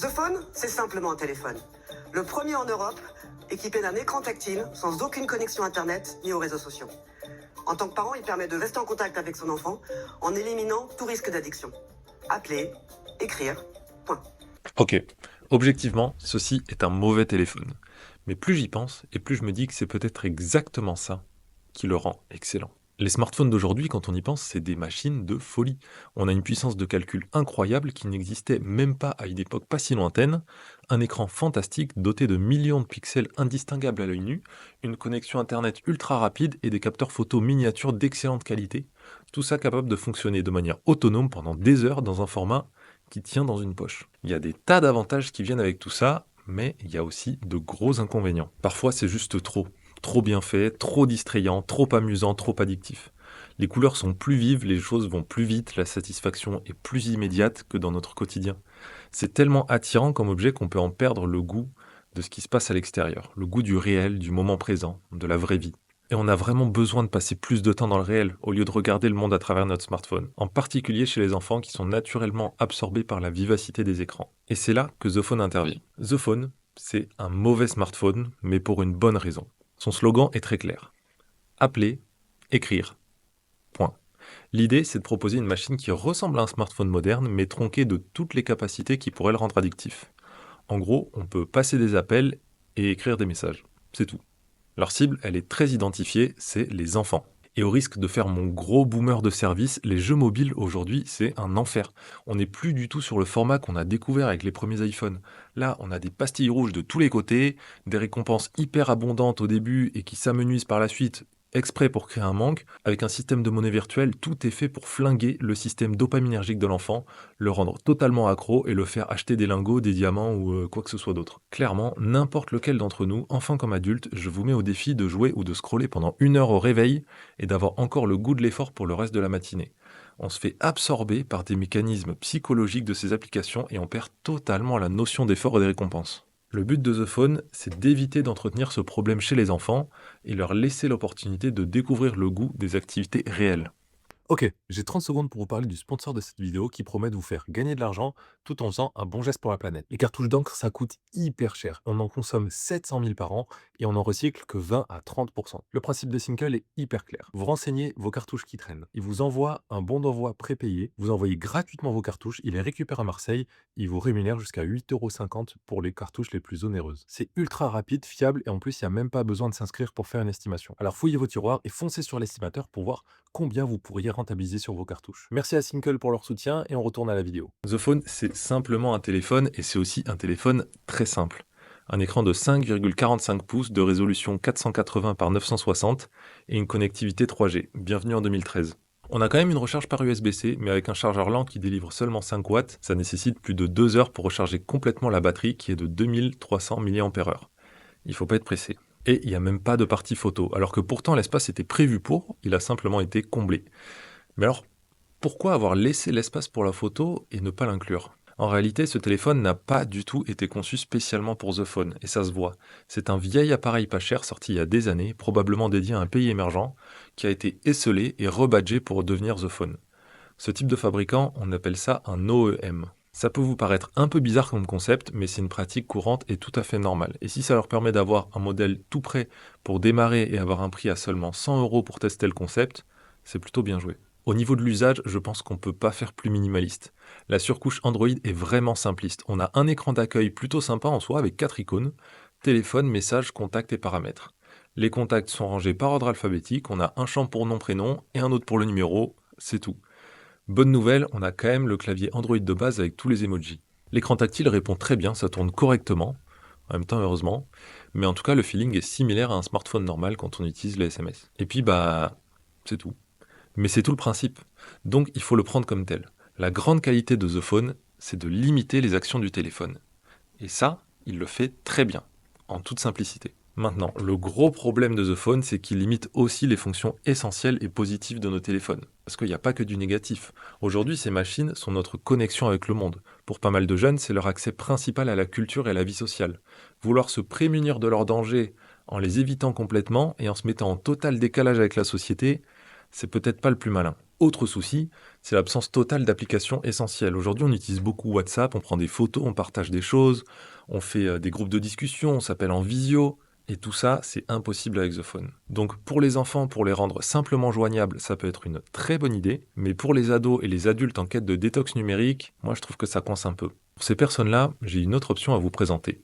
The Phone, c'est simplement un téléphone. Le premier en Europe, équipé d'un écran tactile, sans aucune connexion Internet ni aux réseaux sociaux. En tant que parent, il permet de rester en contact avec son enfant en éliminant tout risque d'addiction. Appeler, écrire, point. Ok, objectivement, ceci est un mauvais téléphone. Mais plus j'y pense, et plus je me dis que c'est peut-être exactement ça qui le rend excellent. Les smartphones d'aujourd'hui, quand on y pense, c'est des machines de folie. On a une puissance de calcul incroyable qui n'existait même pas à une époque pas si lointaine, un écran fantastique doté de millions de pixels indistinguables à l'œil nu, une connexion internet ultra rapide et des capteurs photo miniatures d'excellente qualité, tout ça capable de fonctionner de manière autonome pendant des heures dans un format qui tient dans une poche. Il y a des tas d'avantages qui viennent avec tout ça, mais il y a aussi de gros inconvénients. Parfois c'est juste trop bien fait, trop distrayant, trop amusant, trop addictif. Les couleurs sont plus vives, les choses vont plus vite, la satisfaction est plus immédiate que dans notre quotidien. C'est tellement attirant comme objet qu'on peut en perdre le goût de ce qui se passe à l'extérieur, le goût du réel, du moment présent, de la vraie vie. Et on a vraiment besoin de passer plus de temps dans le réel au lieu de regarder le monde à travers notre smartphone, en particulier chez les enfants qui sont naturellement absorbés par la vivacité des écrans. Et c'est là que The Phone intervient. The Phone, c'est un mauvais smartphone, mais pour une bonne raison. Son slogan est très clair. Appeler, écrire, point. L'idée, c'est de proposer une machine qui ressemble à un smartphone moderne, mais tronquée de toutes les capacités qui pourraient le rendre addictif. En gros, on peut passer des appels et écrire des messages. C'est tout. Leur cible, elle est très identifiée, c'est les enfants. Et au risque de faire mon gros boomer de service, les jeux mobiles aujourd'hui, c'est un enfer. On n'est plus du tout sur le format qu'on a découvert avec les premiers iPhones. Là, on a des pastilles rouges de tous les côtés, des récompenses hyper abondantes au début et qui s'amenuisent par la suite exprès pour créer un manque. Avec un système de monnaie virtuelle, tout est fait pour flinguer le système dopaminergique de l'enfant, le rendre totalement accro et le faire acheter des lingots, des diamants ou quoi que ce soit d'autre. Clairement, n'importe lequel d'entre nous, enfant comme adulte, je vous mets au défi de jouer ou de scroller pendant 1 heure au réveil et d'avoir encore le goût de l'effort pour le reste de la matinée. On se fait absorber par des mécanismes psychologiques de ces applications et on perd totalement la notion d'effort et de récompense. Le but de The Phone, c'est d'éviter d'entretenir ce problème chez les enfants et leur laisser l'opportunité de découvrir le goût des activités réelles. Ok, j'ai 30 secondes pour vous parler du sponsor de cette vidéo qui promet de vous faire gagner de l'argent tout en faisant un bon geste pour la planète. Les cartouches d'encre, ça coûte hyper cher. On en consomme 700 000 par an et on en recycle que 20 à 30%. Le principe de Single est hyper clair. Vous renseignez vos cartouches qui traînent. Il vous envoie un bon d'envoi prépayé. Vous envoyez gratuitement vos cartouches. Il les récupère à Marseille. Il vous rémunère jusqu'à 8,50 € pour les cartouches les plus onéreuses. C'est ultra rapide, fiable et en plus, il n'y a même pas besoin de s'inscrire pour faire une estimation. Alors fouillez vos tiroirs et foncez sur l'estimateur pour voir combien vous pourriez rentabiliser sur vos cartouches. Merci à Single pour leur soutien et on retourne à la vidéo. The Phone, c'est simplement un téléphone et c'est aussi un téléphone très simple. Un écran de 5,45 pouces de résolution 480 par 960 et une connectivité 3G. Bienvenue en 2013. On a quand même une recharge par USB-C, mais avec un chargeur lent qui délivre seulement 5 watts, ça nécessite plus de 2 heures pour recharger complètement la batterie qui est de 2300 mAh. Il faut pas être pressé. Et il n'y a même pas de partie photo, alors que pourtant l'espace était prévu pour, il a simplement été comblé. Mais alors, pourquoi avoir laissé l'espace pour la photo et ne pas l'inclure ? En réalité, ce téléphone n'a pas du tout été conçu spécialement pour The Phone, et ça se voit. C'est un vieil appareil pas cher sorti il y a des années, probablement dédié à un pays émergent, qui a été esselé et rebadgé pour devenir The Phone. Ce type de fabricant, on appelle ça un OEM. Ça peut vous paraître un peu bizarre comme concept, mais c'est une pratique courante et tout à fait normale. Et si ça leur permet d'avoir un modèle tout prêt pour démarrer et avoir un prix à seulement 100 € pour tester le concept, c'est plutôt bien joué. Au niveau de l'usage, je pense qu'on ne peut pas faire plus minimaliste. La surcouche Android est vraiment simpliste. On a un écran d'accueil plutôt sympa en soi avec 4 icônes, téléphone, messages, contacts et paramètres. Les contacts sont rangés par ordre alphabétique, on a un champ pour nom-prénom et un autre pour le numéro, c'est tout. Bonne nouvelle, on a quand même le clavier Android de base avec tous les emojis. L'écran tactile répond très bien, ça tourne correctement, en même temps heureusement, mais en tout cas le feeling est similaire à un smartphone normal quand on utilise les SMS. Et puis c'est tout. Mais c'est tout le principe, donc il faut le prendre comme tel. La grande qualité de The Phone, c'est de limiter les actions du téléphone. Et ça, il le fait très bien, en toute simplicité. Maintenant, le gros problème de The Phone, c'est qu'il limite aussi les fonctions essentielles et positives de nos téléphones. Parce qu'il n'y a pas que du négatif. Aujourd'hui, ces machines sont notre connexion avec le monde. Pour pas mal de jeunes, c'est leur accès principal à la culture et à la vie sociale. Vouloir se prémunir de leurs dangers en les évitant complètement et en se mettant en total décalage avec la société, c'est peut-être pas le plus malin. Autre souci, c'est l'absence totale d'applications essentielles. Aujourd'hui, on utilise beaucoup WhatsApp, on prend des photos, on partage des choses, on fait des groupes de discussion, on s'appelle en visio, et tout ça, c'est impossible avec The Phone. Donc pour les enfants, pour les rendre simplement joignables, ça peut être une très bonne idée, mais pour les ados et les adultes en quête de détox numérique, moi je trouve que ça coince un peu. Pour ces personnes-là, j'ai une autre option à vous présenter.